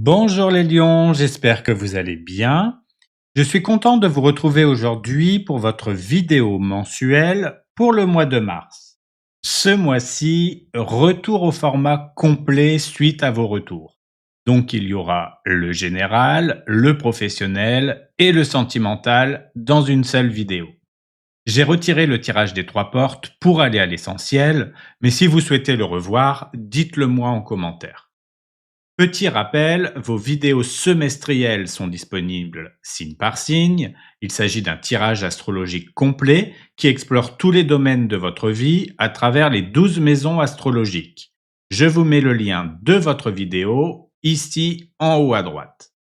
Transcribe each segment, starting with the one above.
Bonjour les lions, j'espère que vous allez bien. Je suis content de vous retrouver aujourd'hui pour votre vidéo mensuelle pour le mois de mars. Ce mois-ci, retour au format complet suite à vos retours. Donc il y aura le général, le professionnel et le sentimental dans une seule vidéo. J'ai retiré le tirage des 3 portes pour aller à l'essentiel, mais si vous souhaitez le revoir, dites-le moi en commentaire. Petit rappel, vos vidéos semestrielles sont disponibles signe par signe. Il s'agit d'un tirage astrologique complet qui explore tous les domaines de votre vie à travers les 12 maisons astrologiques. Je vous mets le lien de votre vidéo ici en haut à droite.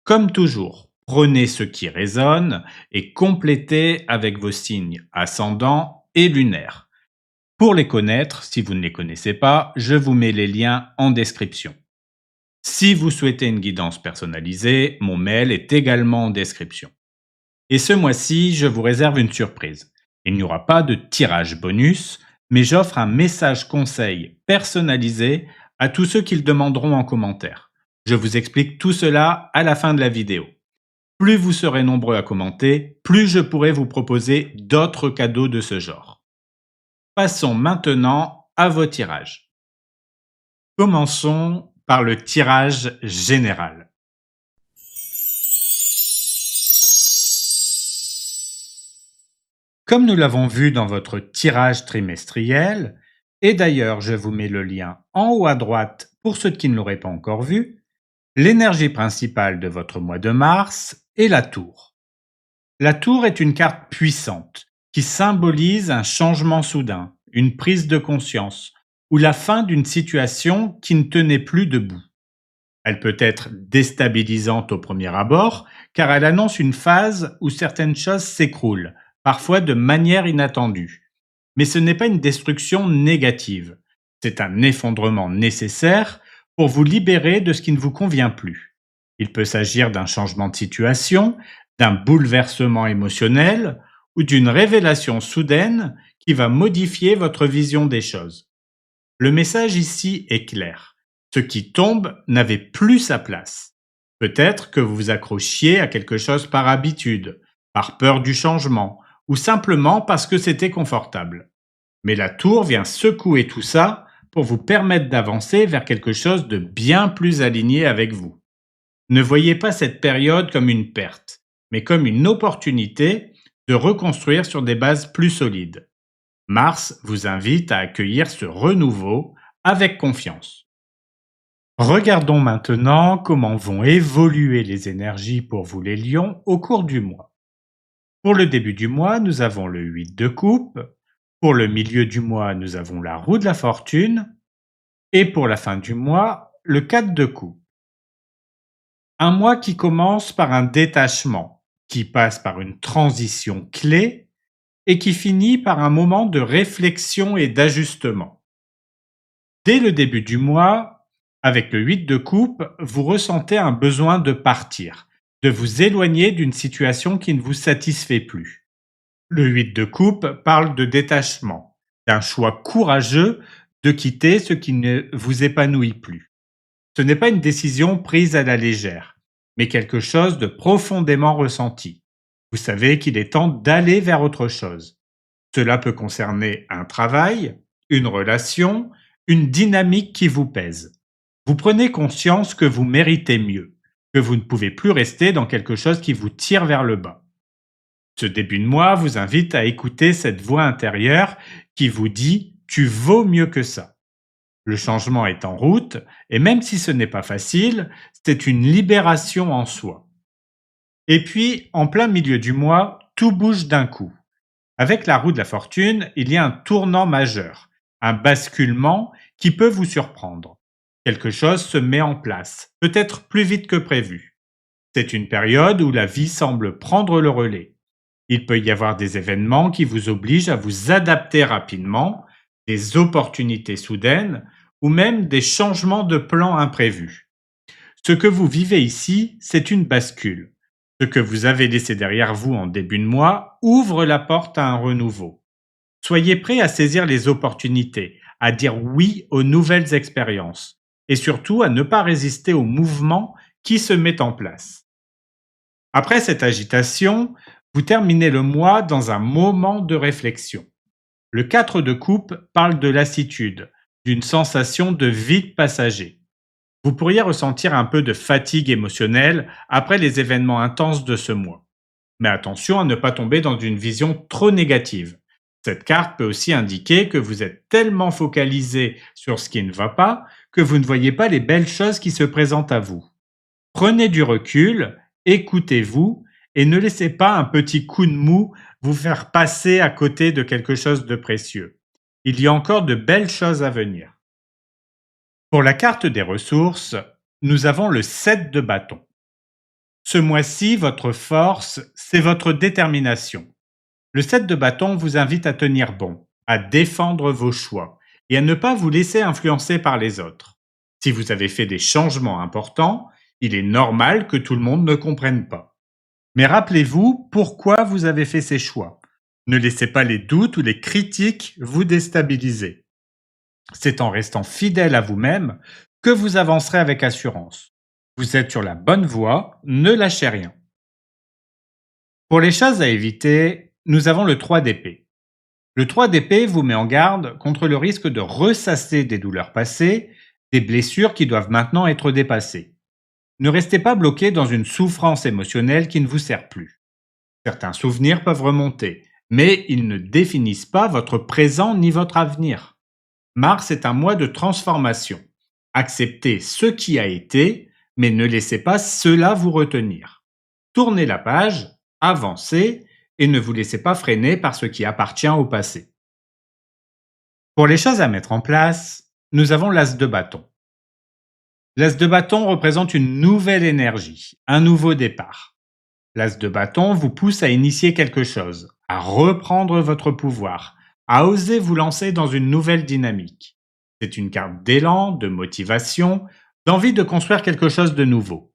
Comme toujours, prenez ce qui résonne et complétez avec vos signes ascendants et lunaires. Pour les connaître, si vous ne les connaissez pas, je vous mets les liens en description. Si vous souhaitez une guidance personnalisée, mon mail est également en description. Et ce mois-ci, je vous réserve une surprise. Il n'y aura pas de tirage bonus, mais j'offre un message conseil personnalisé à tous ceux qui le demanderont en commentaire. Je vous explique tout cela à la fin de la vidéo. Plus vous serez nombreux à commenter, plus je pourrai vous proposer d'autres cadeaux de ce genre. Passons maintenant à vos tirages. Commençons par le tirage général. Comme nous l'avons vu dans votre tirage trimestriel, et d'ailleurs je vous mets le lien en haut à droite pour ceux qui ne l'auraient pas encore vu, l'énergie principale de votre mois de mars est la tour. La tour est une carte puissante qui symbolise un changement soudain, une prise de conscience ou la fin d'une situation qui ne tenait plus debout. Elle peut être déstabilisante au premier abord, car elle annonce une phase où certaines choses s'écroulent, parfois de manière inattendue. Mais ce n'est pas une destruction négative, c'est un effondrement nécessaire pour vous libérer de ce qui ne vous convient plus. Il peut s'agir d'un changement de situation, d'un bouleversement émotionnel ou d'une révélation soudaine qui va modifier votre vision des choses. Le message ici est clair. Ce qui tombe n'avait plus sa place. Peut-être que vous vous accrochiez à quelque chose par habitude, par peur du changement, ou simplement parce que c'était confortable. Mais la tour vient secouer tout ça pour vous permettre d'avancer vers quelque chose de bien plus aligné avec vous. Ne voyez pas cette période comme une perte, mais comme une opportunité de reconstruire sur des bases plus solides. Mars vous invite à accueillir ce renouveau avec confiance. Regardons maintenant comment vont évoluer les énergies pour vous les lions au cours du mois. Pour le début du mois, nous avons le 8 de coupe. Pour le milieu du mois, nous avons la roue de la fortune. Et pour la fin du mois, le 4 de coupe. Un mois qui commence par un détachement, qui passe par une transition clé et qui finit par un moment de réflexion et d'ajustement. Dès le début du mois, avec le 8 de coupe, vous ressentez un besoin de partir, de vous éloigner d'une situation qui ne vous satisfait plus. Le 8 de coupe parle de détachement, d'un choix courageux de quitter ce qui ne vous épanouit plus. Ce n'est pas une décision prise à la légère, mais quelque chose de profondément ressenti. Vous savez qu'il est temps d'aller vers autre chose. Cela peut concerner un travail, une relation, une dynamique qui vous pèse. Vous prenez conscience que vous méritez mieux, que vous ne pouvez plus rester dans quelque chose qui vous tire vers le bas. Ce début de mois vous invite à écouter cette voix intérieure qui vous dit « tu vaux mieux que ça ». Le changement est en route et même si ce n'est pas facile, c'est une libération en soi. Et puis, en plein milieu du mois, tout bouge d'un coup. Avec la roue de la fortune, il y a un tournant majeur, un basculement qui peut vous surprendre. Quelque chose se met en place, peut-être plus vite que prévu. C'est une période où la vie semble prendre le relais. Il peut y avoir des événements qui vous obligent à vous adapter rapidement, des opportunités soudaines ou même des changements de plan imprévus. Ce que vous vivez ici, c'est une bascule. Ce que vous avez laissé derrière vous en début de mois ouvre la porte à un renouveau. Soyez prêts à saisir les opportunités, à dire oui aux nouvelles expériences. et surtout à ne pas résister au mouvement qui se met en place. Après cette agitation, vous terminez le mois dans un moment de réflexion. Le 4 de coupe parle de lassitude, d'une sensation de vide passager. Vous pourriez ressentir un peu de fatigue émotionnelle après les événements intenses de ce mois. Mais attention à ne pas tomber dans une vision trop négative. Cette carte peut aussi indiquer que vous êtes tellement focalisé sur ce qui ne va pas que vous ne voyez pas les belles choses qui se présentent à vous. Prenez du recul, écoutez-vous et ne laissez pas un petit coup de mou vous faire passer à côté de quelque chose de précieux. Il y a encore de belles choses à venir. Pour la carte des ressources, nous avons le 7 de bâton. Ce mois-ci, votre force, c'est votre détermination. Le 7 de bâton vous invite à tenir bon, à défendre vos choix et à ne pas vous laisser influencer par les autres. Si vous avez fait des changements importants, il est normal que tout le monde ne comprenne pas. Mais rappelez-vous pourquoi vous avez fait ces choix. Ne laissez pas les doutes ou les critiques vous déstabiliser. C'est en restant fidèle à vous-même que vous avancerez avec assurance. Vous êtes sur la bonne voie, ne lâchez rien. Pour les choses à éviter, nous avons le 3 d'épée. Le 3 d'épée vous met en garde contre le risque de ressasser des douleurs passées, des blessures qui doivent maintenant être dépassées. Ne restez pas bloqué dans une souffrance émotionnelle qui ne vous sert plus. Certains souvenirs peuvent remonter, mais ils ne définissent pas votre présent ni votre avenir. Mars est un mois de transformation. Acceptez ce qui a été, mais ne laissez pas cela vous retenir. Tournez la page, avancez et ne vous laissez pas freiner par ce qui appartient au passé. Pour les choses à mettre en place, nous avons l'as de bâton. L'as de bâton représente une nouvelle énergie, un nouveau départ. L'as de bâton vous pousse à initier quelque chose, à reprendre votre pouvoir, à oser vous lancer dans une nouvelle dynamique. C'est une carte d'élan, de motivation, d'envie de construire quelque chose de nouveau.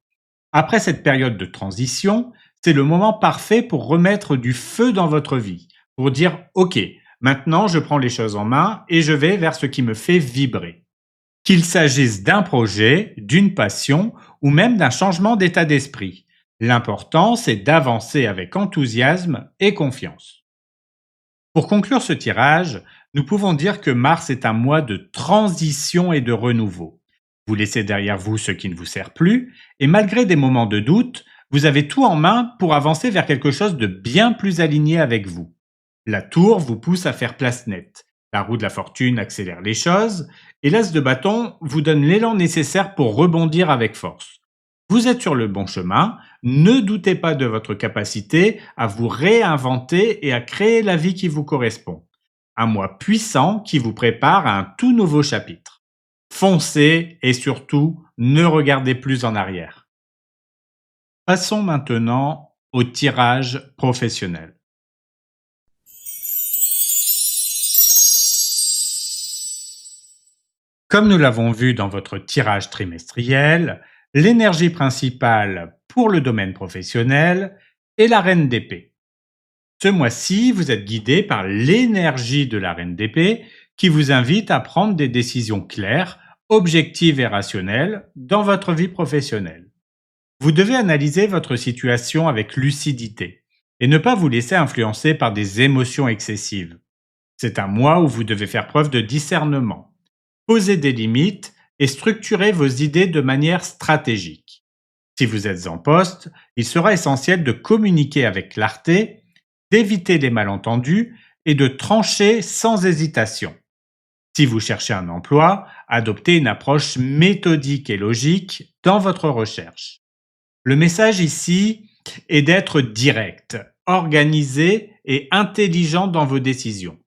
Après cette période de transition, c'est le moment parfait pour remettre du feu dans votre vie, pour dire « Ok, maintenant je prends les choses en main et je vais vers ce qui me fait vibrer ». Qu'il s'agisse d'un projet, d'une passion ou même d'un changement d'état d'esprit. L'important, c'est d'avancer avec enthousiasme et confiance. Pour conclure ce tirage, nous pouvons dire que Mars est un mois de transition et de renouveau. Vous laissez derrière vous ce qui ne vous sert plus, et malgré des moments de doute, vous avez tout en main pour avancer vers quelque chose de bien plus aligné avec vous. La tour vous pousse à faire place nette. La roue de la fortune accélère les choses, et l'as de bâton vous donne l'élan nécessaire pour rebondir avec force. Vous êtes sur le bon chemin, ne doutez pas de votre capacité à vous réinventer et à créer la vie qui vous correspond. Un mois puissant qui vous prépare à un tout nouveau chapitre. Foncez et surtout, ne regardez plus en arrière. Passons maintenant au tirage professionnel. Comme nous l'avons vu dans votre tirage trimestriel, l'énergie principale pour le domaine professionnel est la reine d'épée. Ce mois-ci, vous êtes guidé par l'énergie de la reine d'épée qui vous invite à prendre des décisions claires, objectives et rationnelles dans votre vie professionnelle. Vous devez analyser votre situation avec lucidité et ne pas vous laisser influencer par des émotions excessives. C'est un mois où vous devez faire preuve de discernement, poser des limites et structurer vos idées de manière stratégique. Si vous êtes en poste, il sera essentiel de communiquer avec clarté, d'éviter les malentendus et de trancher sans hésitation. Si vous cherchez un emploi, adoptez une approche méthodique et logique dans votre recherche. Le message ici est d'être direct, organisé et intelligent dans vos décisions.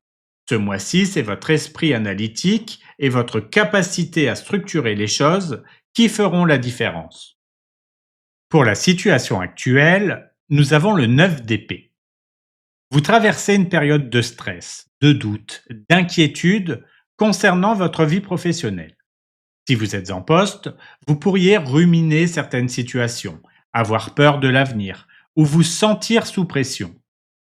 Ce mois-ci, c'est votre esprit analytique et votre capacité à structurer les choses qui feront la différence. Pour la situation actuelle, nous avons le 9 d'épée. Vous traversez une période de stress, de doute, d'inquiétude concernant votre vie professionnelle. Si vous êtes en poste, vous pourriez ruminer certaines situations, avoir peur de l'avenir ou vous sentir sous pression.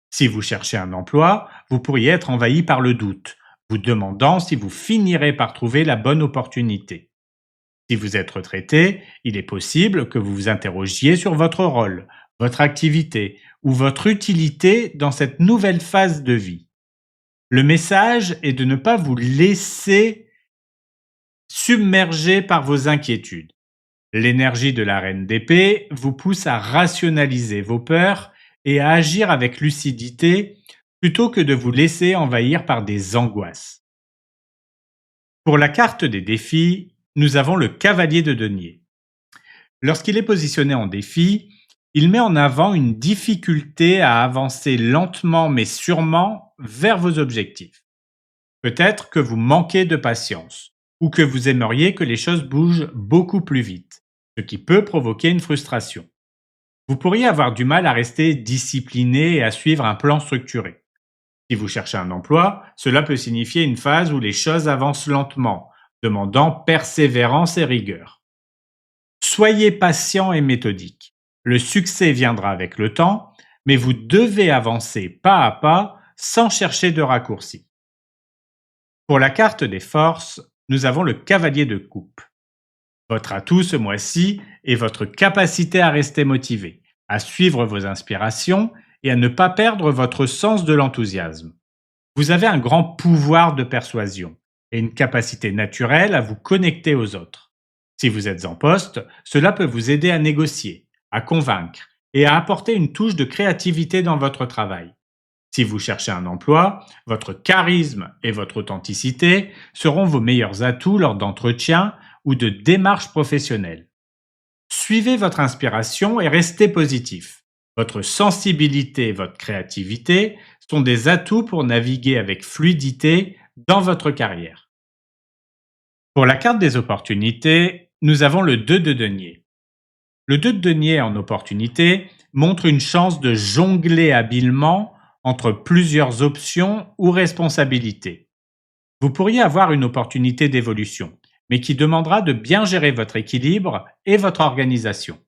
Si vous cherchez un emploi, vous pourriez être envahi par le doute, vous demandant si vous finirez par trouver la bonne opportunité. Si vous êtes retraité, il est possible que vous vous interrogiez sur votre rôle, votre activité ou votre utilité dans cette nouvelle phase de vie. Le message est de ne pas vous laisser submerger par vos inquiétudes. L'énergie de la reine d'épée vous pousse à rationaliser vos peurs et à agir avec lucidité plutôt que de vous laisser envahir par des angoisses. Pour la carte des défis, nous avons le cavalier de denier. Lorsqu'il est positionné en défi, il met en avant une difficulté à avancer lentement mais sûrement vers vos objectifs. Peut-être que vous manquez de patience ou que vous aimeriez que les choses bougent beaucoup plus vite, ce qui peut provoquer une frustration. Vous pourriez avoir du mal à rester discipliné et à suivre un plan structuré. Si vous cherchez un emploi, cela peut signifier une phase où les choses avancent lentement, demandant persévérance et rigueur. Soyez patient et méthodique. Le succès viendra avec le temps, mais vous devez avancer pas à pas sans chercher de raccourcis. Pour la carte des forces, nous avons le cavalier de coupe. Votre atout ce mois-ci est votre capacité à rester motivé, à suivre vos inspirations et à ne pas perdre votre sens de l'enthousiasme. Vous avez un grand pouvoir de persuasion et une capacité naturelle à vous connecter aux autres. Si vous êtes en poste, cela peut vous aider à négocier, à convaincre et à apporter une touche de créativité dans votre travail. Si vous cherchez un emploi, votre charisme et votre authenticité seront vos meilleurs atouts lors d'entretiens ou de démarches professionnelles. Suivez votre inspiration et restez positif. Votre sensibilité et votre créativité sont des atouts pour naviguer avec fluidité dans votre carrière. Pour la carte des opportunités, nous avons le 2 de denier. Le 2 de denier en opportunité montre une chance de jongler habilement entre plusieurs options ou responsabilités. Vous pourriez avoir une opportunité d'évolution, mais qui demandera de bien gérer votre équilibre et votre organisation.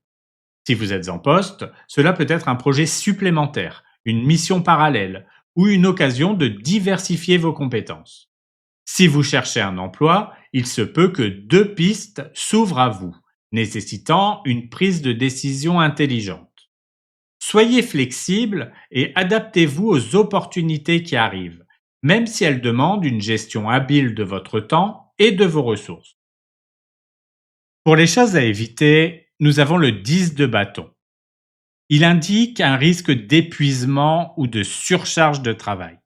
Si vous êtes en poste, cela peut être un projet supplémentaire, une mission parallèle ou une occasion de diversifier vos compétences. Si vous cherchez un emploi, il se peut que 2 pistes s'ouvrent à vous, nécessitant une prise de décision intelligente. Soyez flexible et adaptez-vous aux opportunités qui arrivent, même si elles demandent une gestion habile de votre temps et de vos ressources. Pour les choses à éviter, nous avons le 10 de bâton. Il indique un risque d'épuisement ou de surcharge de travail.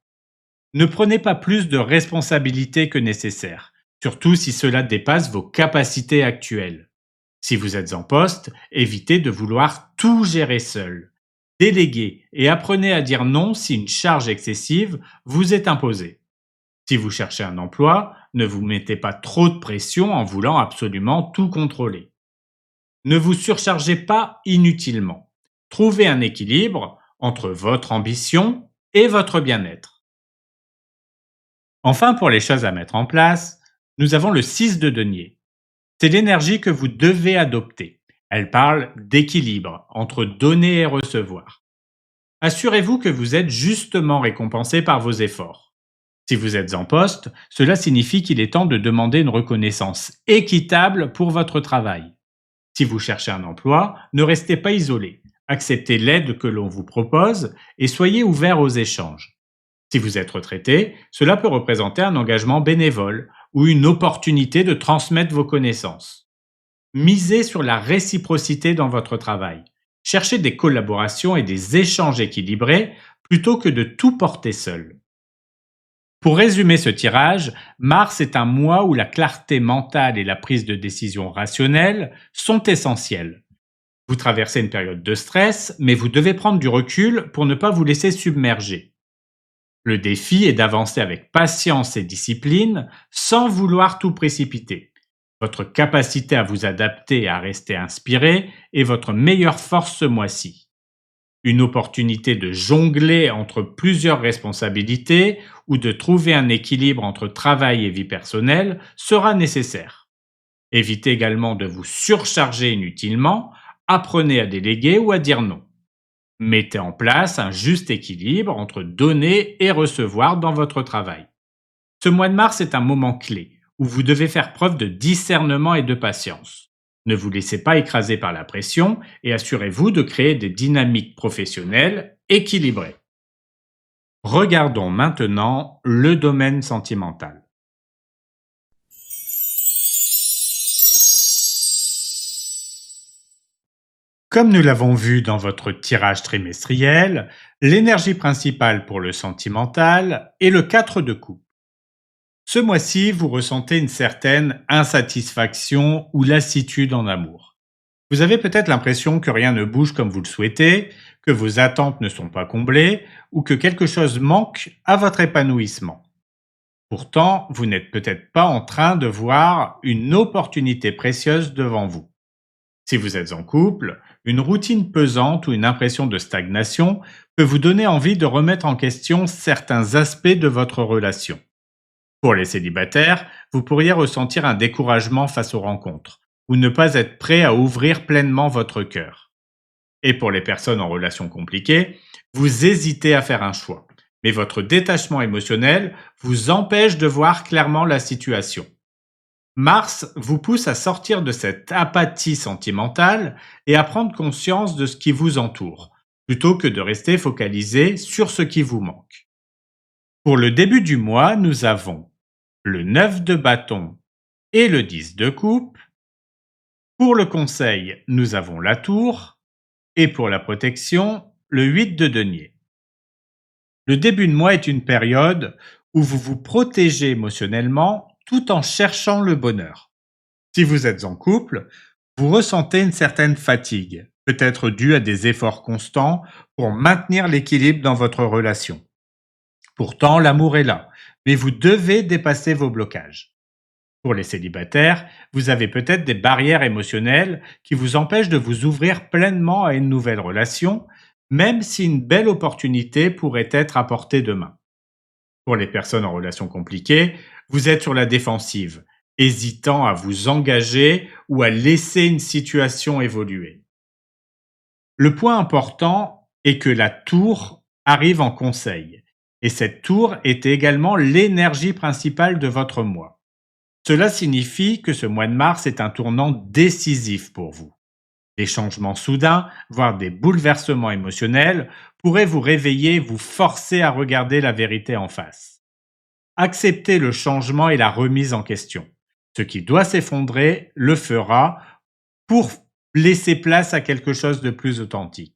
Ne prenez pas plus de responsabilités que nécessaire, surtout si cela dépasse vos capacités actuelles. Si vous êtes en poste, évitez de vouloir tout gérer seul. Déléguez et apprenez à dire non si une charge excessive vous est imposée. Si vous cherchez un emploi, ne vous mettez pas trop de pression en voulant absolument tout contrôler. Ne vous surchargez pas inutilement. Trouvez un équilibre entre votre ambition et votre bien-être. Enfin, pour les choses à mettre en place, nous avons le 6 de denier. C'est l'énergie que vous devez adopter. Elle parle d'équilibre entre donner et recevoir. Assurez-vous que vous êtes justement récompensé par vos efforts. Si vous êtes en poste, cela signifie qu'il est temps de demander une reconnaissance équitable pour votre travail. Si vous cherchez un emploi, ne restez pas isolé. Acceptez l'aide que l'on vous propose et soyez ouvert aux échanges. Si vous êtes retraité, cela peut représenter un engagement bénévole ou une opportunité de transmettre vos connaissances. Misez sur la réciprocité dans votre travail. Cherchez des collaborations et des échanges équilibrés plutôt que de tout porter seul. Pour résumer ce tirage, Mars est un mois où la clarté mentale et la prise de décision rationnelle sont essentielles. Vous traversez une période de stress, mais vous devez prendre du recul pour ne pas vous laisser submerger. Le défi est d'avancer avec patience et discipline sans vouloir tout précipiter. Votre capacité à vous adapter et à rester inspiré est votre meilleure force ce mois-ci. Une opportunité de jongler entre plusieurs responsabilités ou de trouver un équilibre entre travail et vie personnelle sera nécessaire. Évitez également de vous surcharger inutilement, apprenez à déléguer ou à dire non. Mettez en place un juste équilibre entre donner et recevoir dans votre travail. Ce mois de mars est un moment clé où vous devez faire preuve de discernement et de patience. Ne vous laissez pas écraser par la pression et assurez-vous de créer des dynamiques professionnelles équilibrées. Regardons maintenant le domaine sentimental. Comme nous l'avons vu dans votre tirage trimestriel, l'énergie principale pour le sentimental est le 4 de coupe. Ce mois-ci, vous ressentez une certaine insatisfaction ou lassitude en amour. Vous avez peut-être l'impression que rien ne bouge comme vous le souhaitez, que vos attentes ne sont pas comblées ou que quelque chose manque à votre épanouissement. Pourtant, vous n'êtes peut-être pas en train de voir une opportunité précieuse devant vous. Si vous êtes en couple, une routine pesante ou une impression de stagnation peut vous donner envie de remettre en question certains aspects de votre relation. Pour les célibataires, vous pourriez ressentir un découragement face aux rencontres ou ne pas être prêt à ouvrir pleinement votre cœur. Et pour les personnes en relation compliquée, vous hésitez à faire un choix, mais votre détachement émotionnel vous empêche de voir clairement la situation. Mars vous pousse à sortir de cette apathie sentimentale et à prendre conscience de ce qui vous entoure, plutôt que de rester focalisé sur ce qui vous manque. Pour le début du mois, nous avons le 9 de bâton et le 10 de coupe. Pour le conseil, nous avons la tour et pour la protection, le 8 de denier. Le début de mois est une période où vous vous protégez émotionnellement tout en cherchant le bonheur. Si vous êtes en couple, vous ressentez une certaine fatigue, peut-être due à des efforts constants pour maintenir l'équilibre dans votre relation. Pourtant, l'amour est là, mais vous devez dépasser vos blocages. Pour les célibataires, vous avez peut-être des barrières émotionnelles qui vous empêchent de vous ouvrir pleinement à une nouvelle relation, même si une belle opportunité pourrait être apportée demain. Pour les personnes en relation compliquée, vous êtes sur la défensive, hésitant à vous engager ou à laisser une situation évoluer. Le point important est que la tour arrive en conseil, et cette tour est également l'énergie principale de votre mois. Cela signifie que ce mois de mars est un tournant décisif pour vous. Des changements soudains, voire des bouleversements émotionnels, pourraient vous réveiller et vous forcer à regarder la vérité en face. Acceptez le changement et la remise en question. Ce qui doit s'effondrer le fera pour laisser place à quelque chose de plus authentique.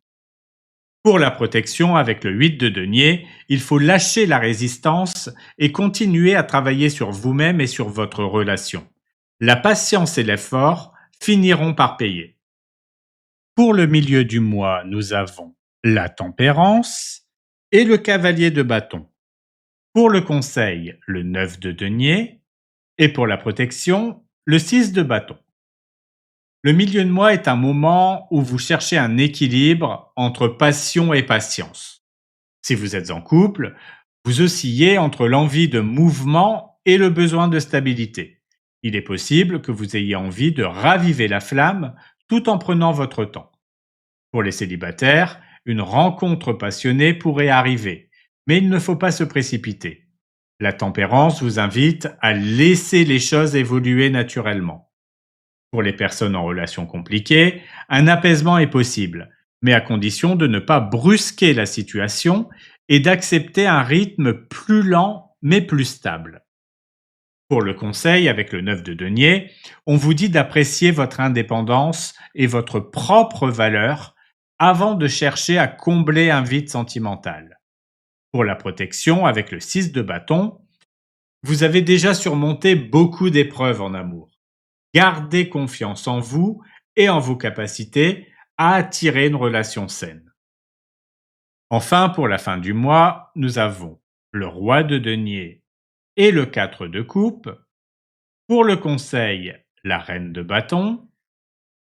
Pour la protection, avec le 8 de denier, il faut lâcher la résistance et continuer à travailler sur vous-même et sur votre relation. La patience et l'effort finiront par payer. Pour le milieu du mois, nous avons la tempérance et le cavalier de bâton. Pour le conseil, le 9 de denier et pour la protection, le 6 de bâton. Le milieu de mois est un moment où vous cherchez un équilibre entre passion et patience. Si vous êtes en couple, vous oscillez entre l'envie de mouvement et le besoin de stabilité. Il est possible que vous ayez envie de raviver la flamme tout en prenant votre temps. Pour les célibataires, une rencontre passionnée pourrait arriver, mais il ne faut pas se précipiter. La tempérance vous invite à laisser les choses évoluer naturellement. Pour les personnes en relation compliquée, un apaisement est possible, mais à condition de ne pas brusquer la situation et d'accepter un rythme plus lent mais plus stable. Pour le conseil, avec le 9 de denier, on vous dit d'apprécier votre indépendance et votre propre valeur avant de chercher à combler un vide sentimental. Pour la protection, avec le 6 de bâton, vous avez déjà surmonté beaucoup d'épreuves en amour. Gardez confiance en vous et en vos capacités à attirer une relation saine. Enfin, pour la fin du mois, nous avons le roi de denier et le 4 de coupe. Pour le conseil, la reine de bâton.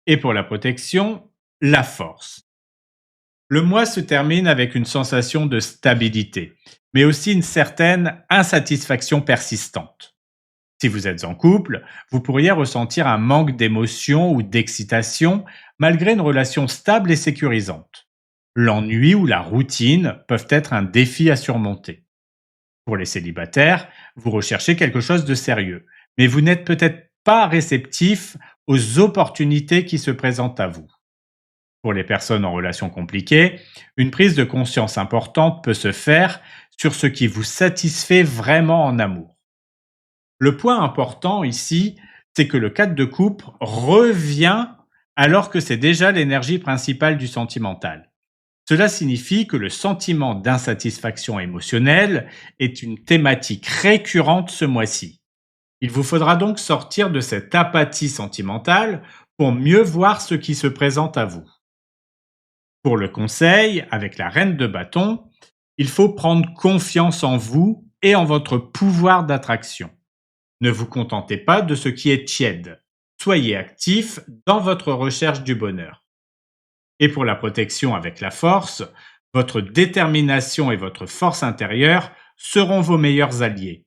Et pour la protection, la force. Le mois se termine avec une sensation de stabilité, mais aussi une certaine insatisfaction persistante. Si vous êtes en couple, vous pourriez ressentir un manque d'émotion ou d'excitation malgré une relation stable et sécurisante. L'ennui ou la routine peuvent être un défi à surmonter. Pour les célibataires, vous recherchez quelque chose de sérieux, mais vous n'êtes peut-être pas réceptif aux opportunités qui se présentent à vous. Pour les personnes en relation compliquée, une prise de conscience importante peut se faire sur ce qui vous satisfait vraiment en amour. Le point important ici, c'est que le cadre de couple revient alors que c'est déjà l'énergie principale du sentimental. Cela signifie que le sentiment d'insatisfaction émotionnelle est une thématique récurrente ce mois-ci. Il vous faudra donc sortir de cette apathie sentimentale pour mieux voir ce qui se présente à vous. Pour le conseil, avec la reine de bâton, il faut prendre confiance en vous et en votre pouvoir d'attraction. Ne vous contentez pas de ce qui est tiède. Soyez actif dans votre recherche du bonheur. Et pour la protection avec la force, votre détermination et votre force intérieure seront vos meilleurs alliés.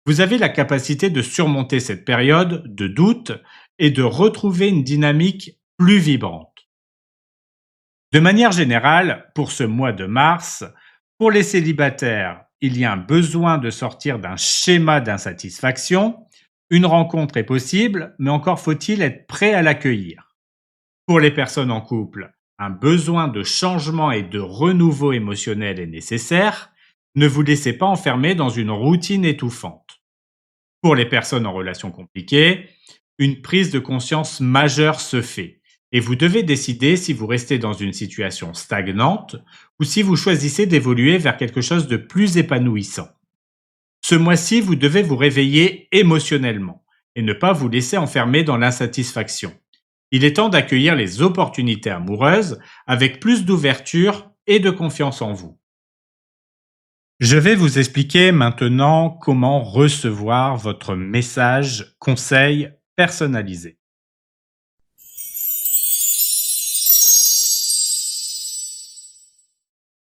Vous avez la capacité de surmonter cette période de doute et de retrouver une dynamique plus vibrante. De manière générale, pour ce mois de mars, pour les célibataires, il y a un besoin de sortir d'un schéma d'insatisfaction. Une rencontre est possible, mais encore faut-il être prêt à l'accueillir. Pour les personnes en couple, un besoin de changement et de renouveau émotionnel est nécessaire. Ne vous laissez pas enfermer dans une routine étouffante. Pour les personnes en relation compliquée, une prise de conscience majeure se fait et vous devez décider si vous restez dans une situation stagnante ou si vous choisissez d'évoluer vers quelque chose de plus épanouissant. Ce mois-ci, vous devez vous réveiller émotionnellement et ne pas vous laisser enfermer dans l'insatisfaction. Il est temps d'accueillir les opportunités amoureuses avec plus d'ouverture et de confiance en vous. Je vais vous expliquer maintenant comment recevoir votre message conseil personnalisé.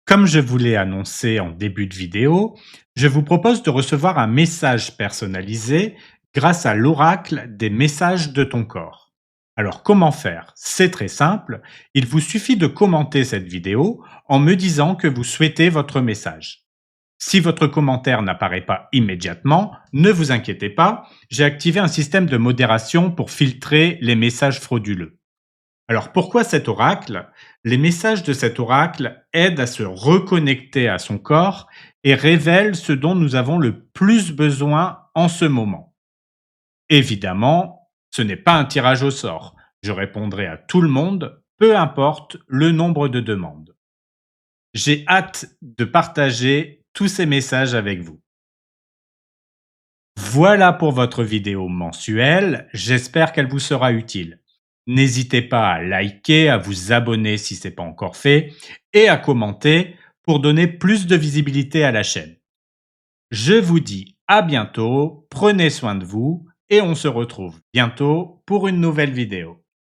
Comme je vous l'ai annoncé en début de vidéo, je vous propose de recevoir un message personnalisé grâce à l'oracle des messages de ton corps. Alors comment faire? C'est très simple, il vous suffit de commenter cette vidéo en me disant que vous souhaitez votre message. Si votre commentaire n'apparaît pas immédiatement, ne vous inquiétez pas, j'ai activé un système de modération pour filtrer les messages frauduleux. Alors pourquoi cet oracle? Les messages de cet oracle aident à se reconnecter à son corps et révèlent ce dont nous avons le plus besoin en ce moment. Évidemment, ce n'est pas un tirage au sort. Je répondrai à tout le monde, peu importe le nombre de demandes. J'ai hâte de partager tous ces messages avec vous. Voilà pour votre vidéo mensuelle, j'espère qu'elle vous sera utile. N'hésitez pas à liker, à vous abonner si ce n'est pas encore fait et à commenter pour donner plus de visibilité à la chaîne. Je vous dis à bientôt, prenez soin de vous et on se retrouve bientôt pour une nouvelle vidéo.